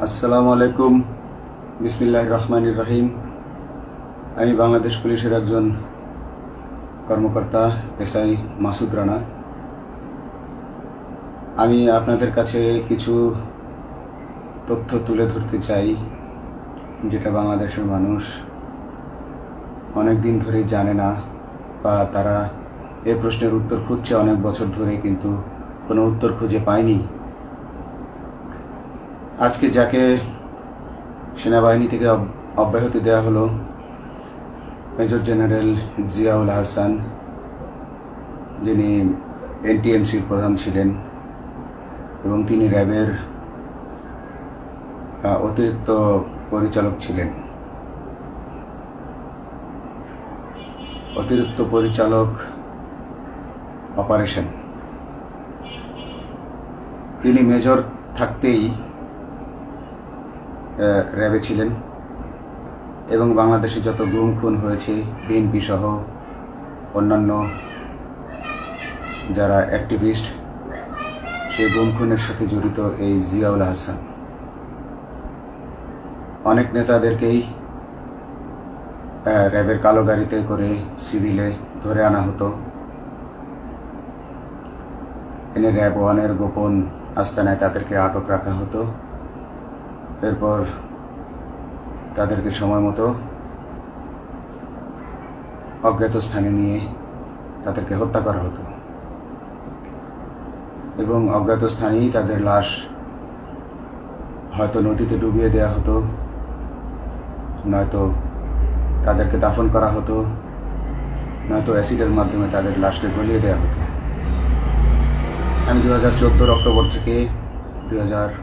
আসসালামু আলাইকুম। বিসমিল্লাহির রহমানির রহিম। আমি বাংলাদেশ পুলিশের একজন কর্মকর্তা এসআই মাসুদ রানা। আমি আপনাদের কাছে কিছু তথ্য তুলে ধরতে চাই, যেটা বাংলাদেশের মানুষ অনেক দিন ধরেই জানে না, বা তারা এই প্রশ্নের উত্তর খুঁজছে অনেক বছর ধরে, কিন্তু কোনো উত্তর খুঁজে পায়নি। আজকে যাকে সেনাবাহিনী থেকে অব্যাহতি দেওয়া হলো, মেজর জেনারেল জিয়াউল হাসান, যিনি এনটিএমসির প্রধান ছিলেন এবং তিনি র্যাবের অতিরিক্ত পরিচালক ছিলেন। অতিরিক্ত পরিচালক অপারেশন। তিনি মেজর থাকতেই র্যাবে ছিলেন এবং বাংলাদেশে যত গুম খুন হয়েছে, বিএনপি সহ অন্যান্য যারা অ্যাক্টিভিস্ট, সেই গুম খুনের সাথে জড়িত এই জিয়াউল হাসান। অনেক নেতাদেরকেই র্যাবের কালো গাড়িতে করে সিভিলে ধরে আনা হতো, এনে র্যাব ওয়ানের গোপন আস্তানায় তাদেরকে আটক রাখা হতো। এরপর তাদেরকে সময় মতো অজ্ঞাত স্থানে নিয়ে তাদেরকে হত্যা করা হতো এবং অজ্ঞাত স্থানেই তাদের লাশ হয়তো নদীতে ডুবিয়ে দেওয়া হতো, নয়তো তাদেরকে দাফন করা হতো, নয়তো অ্যাসিডের মাধ্যমে তাদের লাশকে গলিয়ে দেওয়া হতো। আমি 2014 অক্টোবর থেকে 2017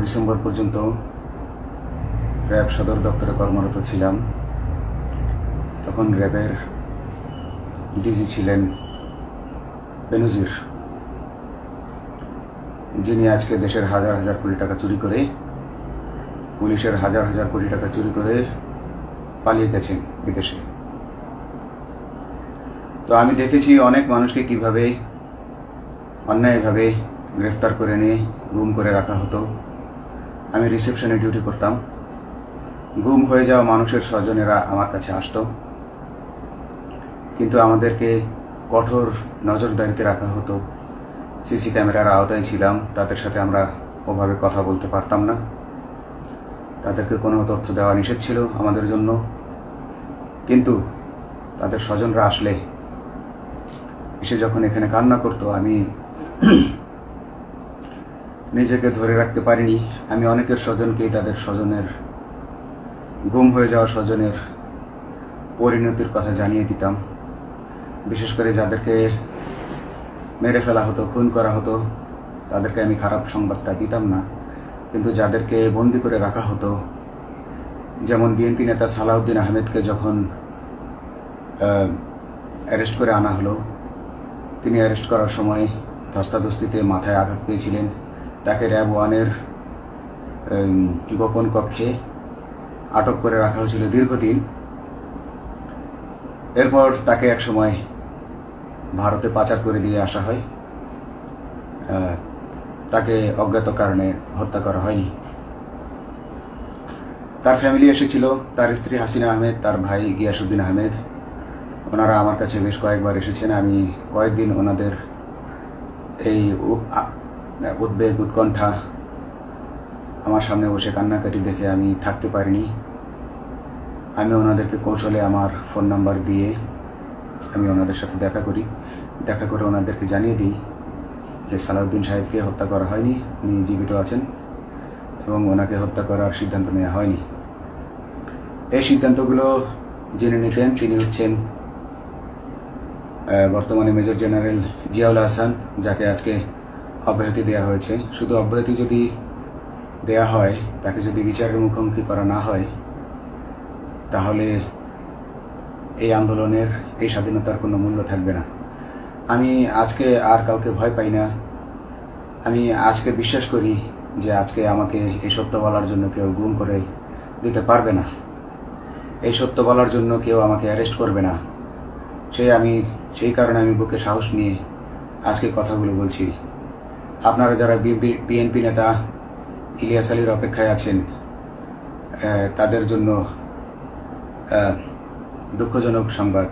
ডিসেম্বর পর্যন্ত র্যাব সদর দপ্তরে কর্মরত ছিলাম। তখন র্যাবের ডিজি ছিলেন বেনজির, যিনি আজকে দেশের হাজার হাজার কোটি টাকা চুরি করে, পুলিশের হাজার হাজার কোটি টাকা চুরি করে পালিয়ে গেছেন বিদেশে। তো আমি দেখেছি অনেক মানুষকে কিভাবে অন্যায়ভাবে গ্রেফতার করে নিয়ে গুম করে রাখা হতো। আমি রিসেপশনে ডিউটি করতাম। গুম হয়ে যাওয়া মানুষের স্বজনেরা আমার কাছে আসতো, কিন্তু আমাদেরকে কঠোর নজরদারিতে রাখা হতো। সিসি ক্যামেরার আওতায় ছিলাম, তাদের সাথে আমরা ওভাবে কথা বলতে পারতাম না। তাদেরকে কোনো তথ্য দেওয়া নিষেধ ছিল আমাদের জন্য। কিন্তু তাদের স্বজনরা আসলে এসে যখন এখানে কান্না করতো, আমি নিজেকে ধরে রাখতে পারিনি। আমি অনেকের স্বজনকেই তাদের স্বজনের, গুম হয়ে যাওয়া স্বজনের পরিণতির কথা জানিয়ে দিতাম। বিশেষ করে যাদেরকে মেরে ফেলা হতো, খুন করা হতো, তাদেরকে আমি খারাপ সংবাদটা দিতাম না। কিন্তু যাদেরকে বন্দি করে রাখা হতো, যেমন বিএনপি নেতা সালাউদ্দিন আহমেদকে যখন অ্যারেস্ট করে আনা হলো, তিনি অ্যারেস্ট করার সময় ধস্তাধস্তিতে মাথায় আঘাত পেয়েছিলেন। তাকে র্যাব ওয়ানের গোপন কক্ষে আটক করে রাখা হয়েছিল দীর্ঘদিন। এরপর তাকে এক সময় ভারতে পাচার করে দিয়ে আসা হয়। তাকে অজ্ঞাত কারণে হত্যা করা হয়নি। তার ফ্যামিলি এসেছিল, তার স্ত্রী হাসিনা আহমেদ, তার ভাই গিয়াসউদ্দিন আহমেদ। ওনারা আমার কাছে বেশ কয়েকবার এসেছেন। আমি কয়েকদিন ওনাদের এই উদ্বেগ, উৎকণ্ঠা, আমার সামনে বসে কান্নাকাটি দেখে আমি থাকতে পারিনি। আমি ওনাদেরকে কৌশলে আমার ফোন নাম্বার দিয়ে আমি ওনাদের সাথে দেখা করে ওনাদেরকে জানিয়ে দিই যে সালাউদ্দিন সাহেবকে হত্যা করা হয়নি, উনি জীবিত আছেন এবং ওনাকে হত্যা করার সিদ্ধান্ত নেওয়া হয়নি। এই সিদ্ধান্তগুলো জেনে নিতেন তিনি হচ্ছেন বর্তমানে মেজর জেনারেল জিয়াউল হাসান, যাকে আজকে অব্যাহতি দেওয়া হয়েছে। শুধু অব্যাহতি যদি দেয়া হয়, তাকে যদি বিচারের মুখোমুখি করা না হয়, তাহলে এই আন্দোলনের, এই স্বাধীনতার কোনো মূল্য থাকবে না। আমি আজকে আর কাউকে ভয় পাই না। আমি আজকে বিশ্বাস করি যে আজকে আমাকে এই সত্য বলার জন্য কেউ গুম করে দিতে পারবে না, এই সত্য বলার জন্য কেউ আমাকে অ্যারেস্ট করবে না। সেই কারণে আমি বুকে সাহস নিয়ে আজকে কথাগুলো বলছি। আপনারা যারা বিএনপি নেতা ইলিয়াস আলীর অপেক্ষায় আছেন, তাদের জন্য দুঃখজনক সংবাদ।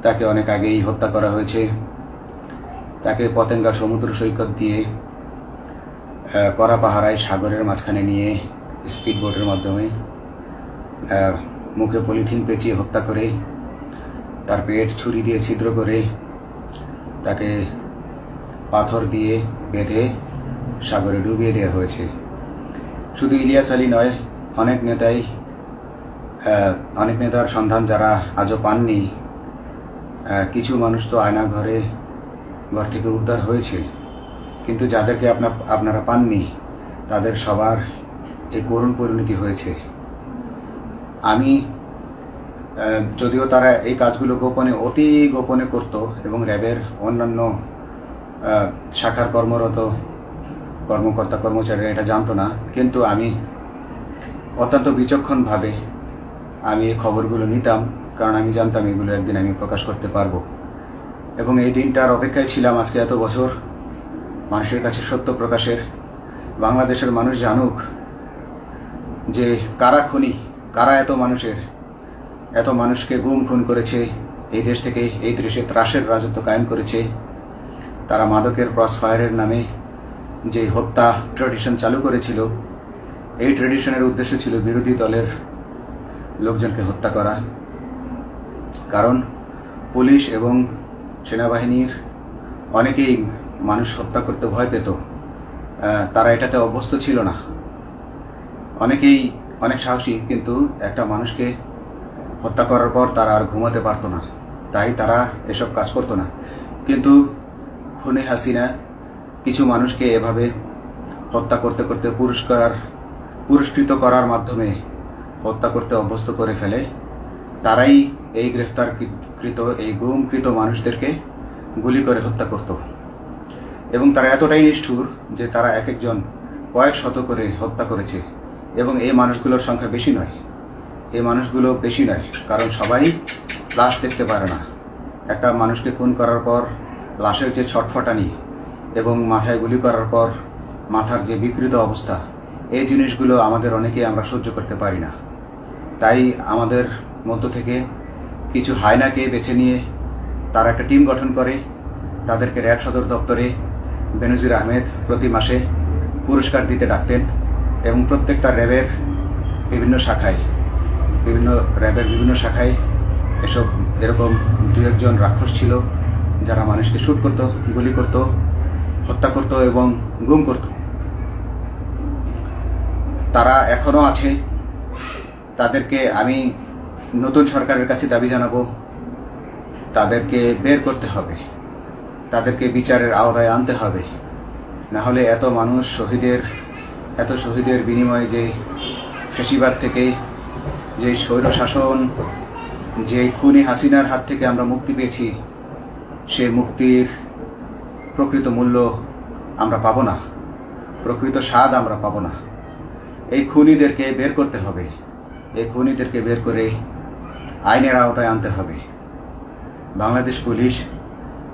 তাকে অনেক আগেই হত্যা করা হয়েছে। তাকে পতেঙ্গা সমুদ্র সৈকত দিয়ে কড়া পাহারায় সাগরের মাঝখানে নিয়ে স্পিডবোটের মাধ্যমে মুখে পলিথিন পেঁচিয়ে হত্যা করে, তার পেট ছুরি দিয়ে ছিদ্র করে, তাকে পাথর দিয়ে বেঁধে সাগরে ডুবিয়ে দেওয়া হয়েছে। শুধু ইলিয়াস আলী নয়, অনেক নেতার সন্ধান যারা আজও পাননি। কিছু মানুষ তো ঘর থেকে উদ্ধার হয়েছে, কিন্তু যাদেরকে আপনারা পাননি তাদের সবার এই করুণ পরিণতি হয়েছে। আমি যদিও তারা এই কাজগুলো গোপনে, অতি গোপনে করত এবং র্যাবের অন্যান্য শাখার কর্মরত কর্মকর্তা কর্মচারীরা এটা জানতো না, কিন্তু আমি অত্যন্ত বিচক্ষণভাবে আমি এই খবরগুলো নিতাম, কারণ আমি জানতাম এগুলো একদিন আমি প্রকাশ করতে পারবো। এবং এই দিনটার অপেক্ষায় ছিলাম আজকে এত বছর, মানুষের কাছে সত্য প্রকাশের। বাংলাদেশের মানুষ জানুক যে কারা খুনি, কারা এত মানুষকে গুম খুন করেছে, এই দেশ থেকে এই দেশে ত্রাসের রাজত্ব কায়েম করেছে। তারা মাদকের ক্রস ফায়ারের নামে যে হত্যা ট্র্যাডিশন চালু করেছিল, এই ট্র্যাডিশনের উদ্দেশ্য ছিল বিরোধী দলের লোকজনকে হত্যা করা। কারণ পুলিশ এবং সেনাবাহিনীর অনেকেই মানুষ হত্যা করতে ভয় পেত, তারা এটাতে অভ্যস্ত ছিল না। অনেকেই অনেক সাহসী, কিন্তু একটা মানুষকে হত্যা করার পর তারা আর ঘুমাতে পারতো না, তাই তারা এসব কাজ করতো না। কিন্তু খুনে হাসিনা কিছু মানুষকে এভাবে হত্যা করতে করতে পুরস্কৃত করার মাধ্যমে হত্যা করতে অভ্যস্ত করে ফেলে। তারাই এই গ্রেফতারকৃত, এই গুমকৃত মানুষদেরকে গুলি করে হত্যা করত। এবং তারা এতটাই নিষ্ঠুর যে তারা এক একজন কয়েক শত করে হত্যা করেছে। এবং এই মানুষগুলোর সংখ্যা বেশি নয়, কারণ সবাই লাশ দেখতে পারে না। একটা মানুষকে খুন করার পর লাশের যে ছটফটানি এবং মাথায় গুলি করার পর মাথার যে বিকৃত অবস্থা, এই জিনিসগুলো আমাদের অনেকেই আমরা সহ্য করতে পারি না। তাই আমাদের মধ্য থেকে কিছু হায়নাকে বেছে নিয়ে তারা একটা টিম গঠন করে। তাদেরকে র্যাব সদর দপ্তরে বেনজির আহমেদ প্রতি মাসে পুরস্কার দিতে ডাকতেন, এবং প্রত্যেকটা র্যাবের বিভিন্ন শাখায় এরকম দু একজন রাক্ষস ছিল যারা মানুষকে শ্যুট করত, গুলি করত, হত্যা করত এবং গুম করত। তারা এখনো আছে। তাদেরকে আমি নতুন সরকারের কাছে দাবি জানাবো, তাদেরকে বের করতে হবে, তাদেরকে বিচারের আওতায় আনতে হবে। না হলে এত শহীদের বিনিময়ে যে ফ্যাসিবাদ থেকে, যে স্বৈর শাসন, যে খুনি হাসিনার হাত থেকে আমরা মুক্তি পেয়েছি, সে মুক্তির প্রকৃত মূল্য আমরা পাবো না, প্রকৃত স্বাদ আমরা পাবো না। এই খুনিদেরকে বের করতে হবে, এই খুনিদেরকে বের করে আইনের আওতায় আনতে হবে। বাংলাদেশ পুলিশ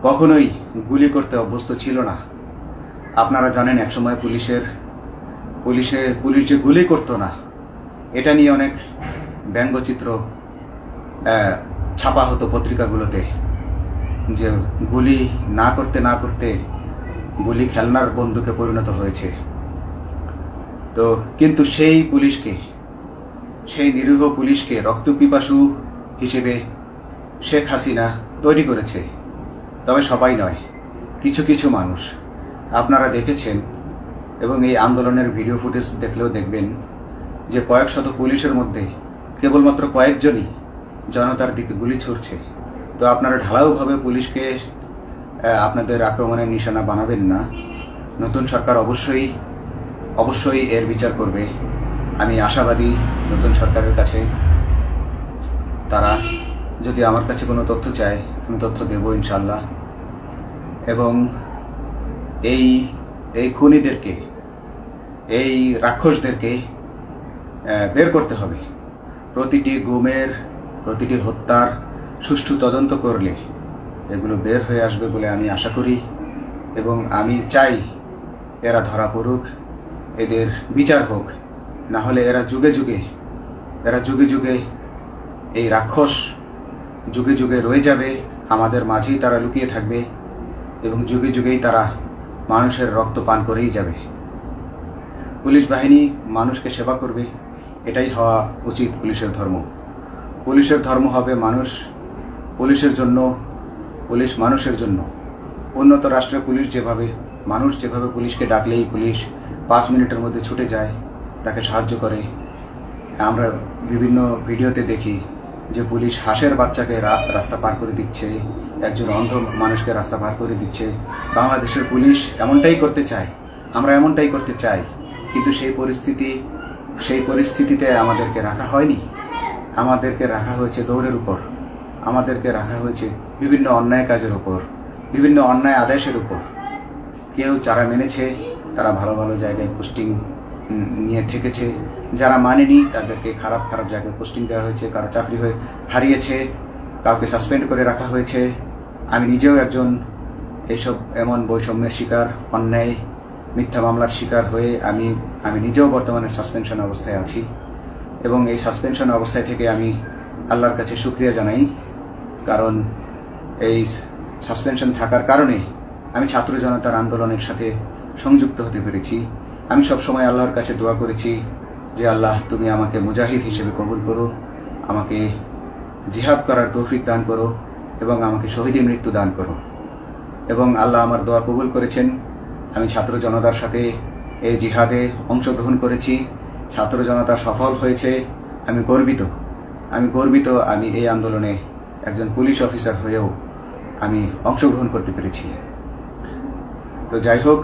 কখনোই গুলি করতে অভ্যস্ত ছিল না। আপনারা জানেন একসময় পুলিশ যে গুলি করতো না, এটা নিয়ে অনেক ব্যঙ্গচিত্র ছাপা হতো পত্রিকাগুলোতে, যে গুলি না করতে গুলি খেলনার বন্দুকে পরিণত হয়েছে। তো কিন্তু সেই নিরীহ পুলিশকে রক্তপিপাসু হিসেবে শেখ হাসিনা তৈরি করেছে। তবে সবাই নয়, কিছু কিছু মানুষ আপনারা দেখেছেন, এবং এই আন্দোলনের ভিডিও ফুটেজ দেখলেও দেখবেন যে কয়েক শত পুলিশের মধ্যে কেবলমাত্র কয়েকজনই জনতার দিকে গুলি ছুড়ছে। তো আপনারা ঢালাওভাবে পুলিশকে আপনাদের আক্রমণের নিশানা বানাবেন না। নতুন সরকার অবশ্যই এর বিচার করবে। আমি আশাবাদী নতুন সরকারের কাছে। তারা যদি আমার কাছে কোনো তথ্য চায়, আমি তথ্য দেব ইনশাল্লাহ। এবং এই খুনিদেরকে, এই রাক্ষসদেরকে বের করতে হবে। প্রতিটি গুমের, প্রতিটি হত্যার সুষ্ঠু তদন্ত করলে এগুলো বের হয়ে আসবে বলে আমি আশা করি। এবং আমি চাই এরা ধরা পড়ুক, এদের বিচার হোক, না হলে এরা যুগে যুগে এই রাক্ষস যুগে যুগে রয়ে যাবে, আমাদের মাঝেই তারা লুকিয়ে থাকবে এবং যুগে যুগেই তারা মানুষের রক্ত পান করেই যাবে। পুলিশ বাহিনী মানুষকে সেবা করবে, এটাই হওয়া উচিত পুলিশের ধর্ম। পুলিশের ধর্ম হবে মানুষ পুলিশের জন্য, পুলিশ মানুষের জন্য। উন্নত রাষ্ট্রের পুলিশ মানুষ যেভাবে পুলিশকে ডাকলেই পুলিশ 5 মিনিটের মধ্যে ছুটে যায়, তাকে সাহায্য করে। আমরা বিভিন্ন ভিডিওতে দেখি যে পুলিশ হাঁসের বাচ্চাকে রাস্তা পার করে দিচ্ছে, একজন অন্ধ মানুষকে রাস্তা পার করে দিচ্ছে। বাংলাদেশের পুলিশ এমনটাই করতে চায়, আমরা এমনটাই করতে চাই, কিন্তু সেই পরিস্থিতিতে আমাদেরকে রাখা হয়নি। আমাদেরকে রাখা হয়েছে দৌড়ের উপর, আমাদেরকে রাখা হয়েছে বিভিন্ন অন্যায় কাজের উপর, বিভিন্ন অন্যায় আদেশের উপর। কেউ যারা মেনেছে তারা ভালো ভালো জায়গায় পোস্টিং নিয়ে থেকেছে, যারা মানেনি তাদেরকে খারাপ জায়গায় পোস্টিং দেওয়া হয়েছে, কারো চাকরি হয়ে হারিয়েছে, কাউকে সাসপেন্ড করে রাখা হয়েছে। আমি নিজেও একজন এমন বৈষম্যের শিকার, অন্যায় মিথ্যা মামলার শিকার হয়ে আমি নিজেও বর্তমানে সাসপেনশন অবস্থায় আছি এবং এই সাসপেনশন অবস্থায় থেকে আমি আল্লাহর কাছে শুকরিয়া জানাই, কারণ এই সাসপেনশন থাকার কারণে আমি ছাত্র জনতার আন্দোলনের সাথে সংযুক্ত হতে পেরেছি। আমি সবসময় আল্লাহর কাছে দোয়া করেছি যে আল্লাহ, তুমি আমাকে মুজাহিদ হিসেবে কবুল করো, আমাকে জিহাদ করার তৌফিক দান করো এবং আমাকে শহীদের মৃত্যু দান করো। এবং আল্লাহ আমার দোয়া কবুল করেছেন। আমি ছাত্র জনতার সাথে এই জিহাদে অংশগ্রহণ করেছি, ছাত্র জনতা সফল হয়েছে। আমি গর্বিত আমি এই আন্দোলনে একজন পুলিশ অফিসার হয়েও আমি অংশগ্রহণ করতে পেরেছি। তো যাই হোক,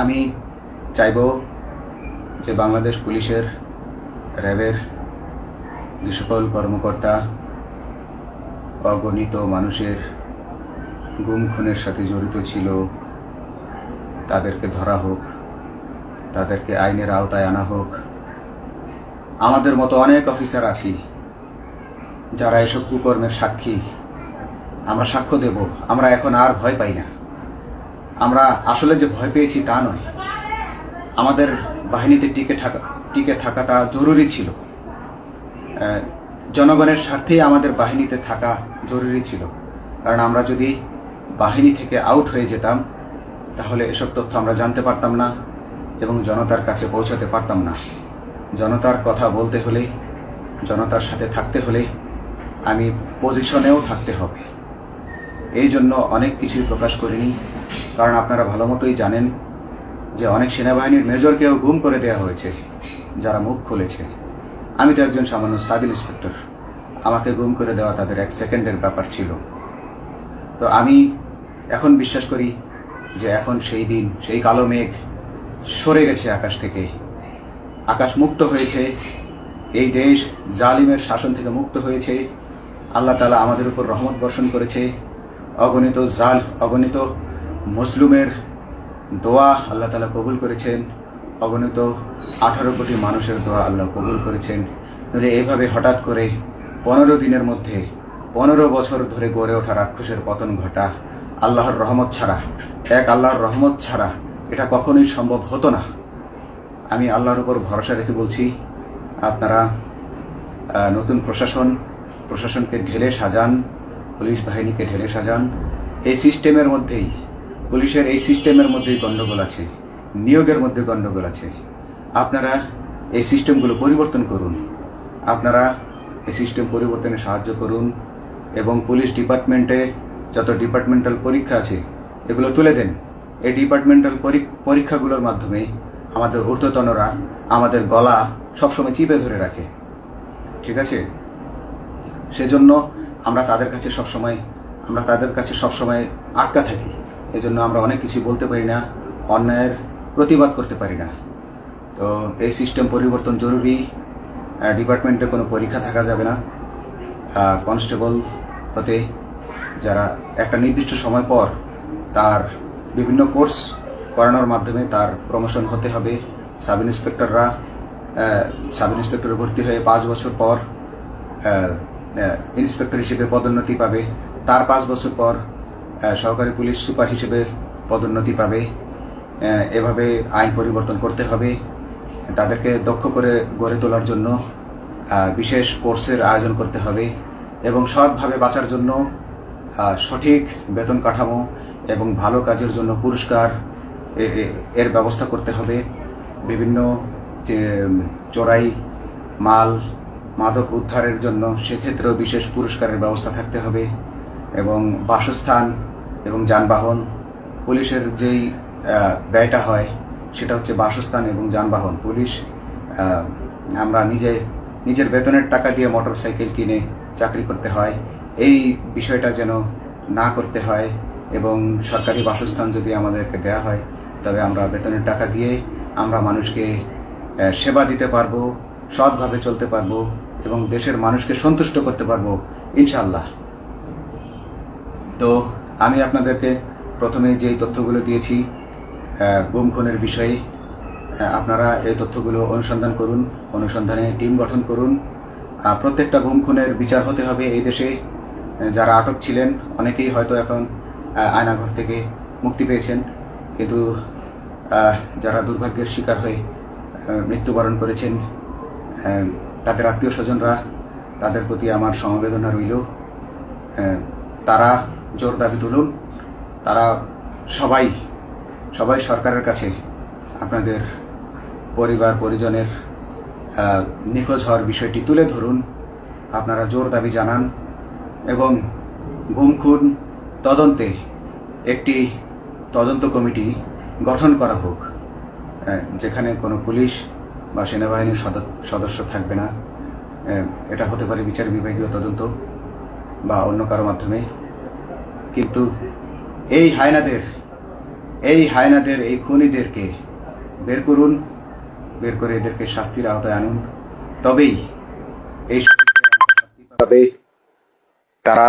আমি চাইব যে বাংলাদেশ পুলিশের, র্যাবের যে সকল কর্মকর্তা অগণিত মানুষের গুম খুনের সাথে জড়িত ছিল তাদেরকে ধরা হোক, তাদেরকে আইনের আওতায় আনা হোক। আমাদের মতো অনেক অফিসার আছি যারা এসব কুকর্মের সাক্ষী, আমরা সাক্ষ্য দেব। আমরা এখন আর ভয় পাই না। আমরা আসলে যে ভয় পেয়েছি তা নয়, আমাদের বাহিনীতে টিকে থাকাটা জরুরি ছিল। জনগণের স্বার্থেই আমাদের বাহিনীতে থাকা জরুরি ছিল, কারণ আমরা যদি বাহিনী থেকে আউট হয়ে যেতাম তাহলে এসব তথ্য আমরা জানতে পারতাম না এবং জনতার কাছে পৌঁছাতে পারতাম না। জনতার কথা বলতে হলে, জনতার সাথে থাকতে হলে আমি পজিশনেও থাকতে হবে। এই জন্য অনেক কিছুই প্রকাশ করিনি, কারণ আপনারা ভালো মতোই জানেন যে অনেক সেনাবাহিনীর মেজরকেও গুম করে দেওয়া হয়েছে যারা মুখ খুলেছে। আমি তো একজন সামান্য সাব ইন্সপেক্টর, আমাকে গুম করে দেওয়া তাদের 1 সেকেন্ডের ব্যাপার ছিল। তো আমি এখন বিশ্বাস করি যে এখন সেই কালো মেঘ সরে গেছে আকাশ থেকে, আকাশ মুক্ত হয়েছে, এই দেশ জালিমের শাসন থেকে মুক্ত হয়েছে। আল্লাহ তাআলা আমাদের উপর রহমত বর্ষণ করেছে। অগণিত মুসলিমের দোয়া আল্লাহ তাআলা কবুল করেছেন, অগণিত 18 কোটি মানুষের দোয়া আল্লাহ কবুল করেছেন। এইভাবে হঠাৎ করে 15 দিনের মধ্যে 15 বছর ধরে গড়ে ওঠা রাক্ষসের পতন ঘটা আল্লাহর রহমত ছাড়া এটা কখনোই সম্ভব হতো না। আমি আল্লাহর উপর ভরসা রেখে বলছি, আপনারা নতুন প্রশাসনকে ঢেলে সাজান, পুলিশ বাহিনীকে ঢেলে সাজান। এই সিস্টেমের মধ্যেই, পুলিশের এই সিস্টেমের মধ্যেই গণ্ডগোল আছে, নিয়োগের মধ্যে গণ্ডগোল আছে। আপনারা এই সিস্টেমগুলো পরিবর্তন করুন, আপনারা এই সিস্টেম পরিবর্তনে সাহায্য করুন এবং পুলিশ ডিপার্টমেন্টে যত ডিপার্টমেন্টাল পরীক্ষা আছে এগুলো তুলে দেন। এই ডিপার্টমেন্টাল পরীক্ষাগুলোর মাধ্যমে আমাদের ঊর্ধ্বতনরা আমাদের গলা সবসময় চিপে ধরে রাখে, ঠিক আছে? সেজন্য আমরা তাদের কাছে সবসময় আটকা থাকি। এজন্য আমরা অনেক কিছু বলতে পারি না, অন্যায়ের প্রতিবাদ করতে পারি না। তো এই সিস্টেম পরিবর্তন জরুরি। ডিপার্টমেন্টে কোনো পরীক্ষা থাকা যাবে না। কনস্টেবল হতে যারা একটা নির্দিষ্ট সময় পর তার বিভিন্ন কোর্স করানোর মাধ্যমে তার প্রমোশন হতে হবে। সাব ইন্সপেক্টরে ভর্তি হয়ে 5 বছর পর ইন্সপেক্টর হিসেবে পদোন্নতি পাবে, তার 5 বছর পর সহকারী পুলিশ সুপার হিসেবে পদোন্নতি পাবে। এভাবে আইন পরিবর্তন করতে হবে। তাদেরকে দক্ষ করে গড়ে তোলার জন্য বিশেষ কোর্সের আয়োজন করতে হবে এবং সৎভাবে বাঁচার জন্য সঠিক বেতন কাঠামো এবং ভালো কাজের জন্য পুরস্কার এর ব্যবস্থা করতে হবে। বিভিন্ন যে চোরাই মাল মাদক উদ্ধারের জন্য সেক্ষেত্রেও বিশেষ পুরস্কারের ব্যবস্থা থাকতে হবে এবং বাসস্থান এবং যানবাহন, পুলিশের যেই ব্যয়টা হয় সেটা হচ্ছে বাসস্থান এবং যানবাহন। পুলিশ আমরা নিজের বেতনের টাকা দিয়ে মোটরসাইকেল কিনে চাকরি করতে হয়, এই বিষয়টা যেন না করতে হয় এবং সরকারি বাসস্থান যদি আমাদেরকে দেয়া হয় তবে আমরা বেতনের টাকা দিয়ে আমরা মানুষকে সেবা দিতে পারবো, সৎভাবে চলতে পারবো এবং দেশের মানুষকে সন্তুষ্ট করতে পারবো ইনশাআল্লাহ। তো আমি আপনাদেরকে প্রথমে যেই তথ্যগুলো দিয়েছি গুম খুনের বিষয়ে, আপনারা এই তথ্যগুলো অনুসন্ধান করুন, অনুসন্ধানে টিম গঠন করুন। প্রত্যেকটা গুম খুনের বিচার হতে হবে এই দেশে। যারা আটক ছিলেন অনেকেই হয়তো এখন আয়নাঘর থেকে মুক্তি পেয়েছেন, কিন্তু যারা দুর্ভাগ্যের শিকার হয়ে মৃত্যুবরণ করেছেন তাদের আত্মীয় স্বজনরা, তাদের প্রতি আমার সমবেদনা রইল। তারা জোর দাবি তুলুন, তারা সবাই সরকারের কাছে আপনাদের পরিবার পরিজনের নিখোঁজ হওয়ার বিষয়টি তুলে ধরুন, আপনারা জোর দাবি জানান এবং গুম খুন তদন্তে একটি তদন্ত কমিটি গঠন করা হোক, যেখানে কোনো পুলিশ বা সেনাবাহিনীর সদস্য থাকবে না। এটা হতে পারে বিচার বিভাগীয় তদন্ত বা অন্য কারো মাধ্যমে, কিন্তু এই হায়নাদের এই খুনিদেরকে বের করুন, বের করে এদেরকে শাস্তির আওতায় আনুন, তবেই এই তারা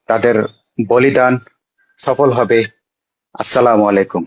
তাদের বলিদান সফল হবে। আসসালামু আলাইকুম।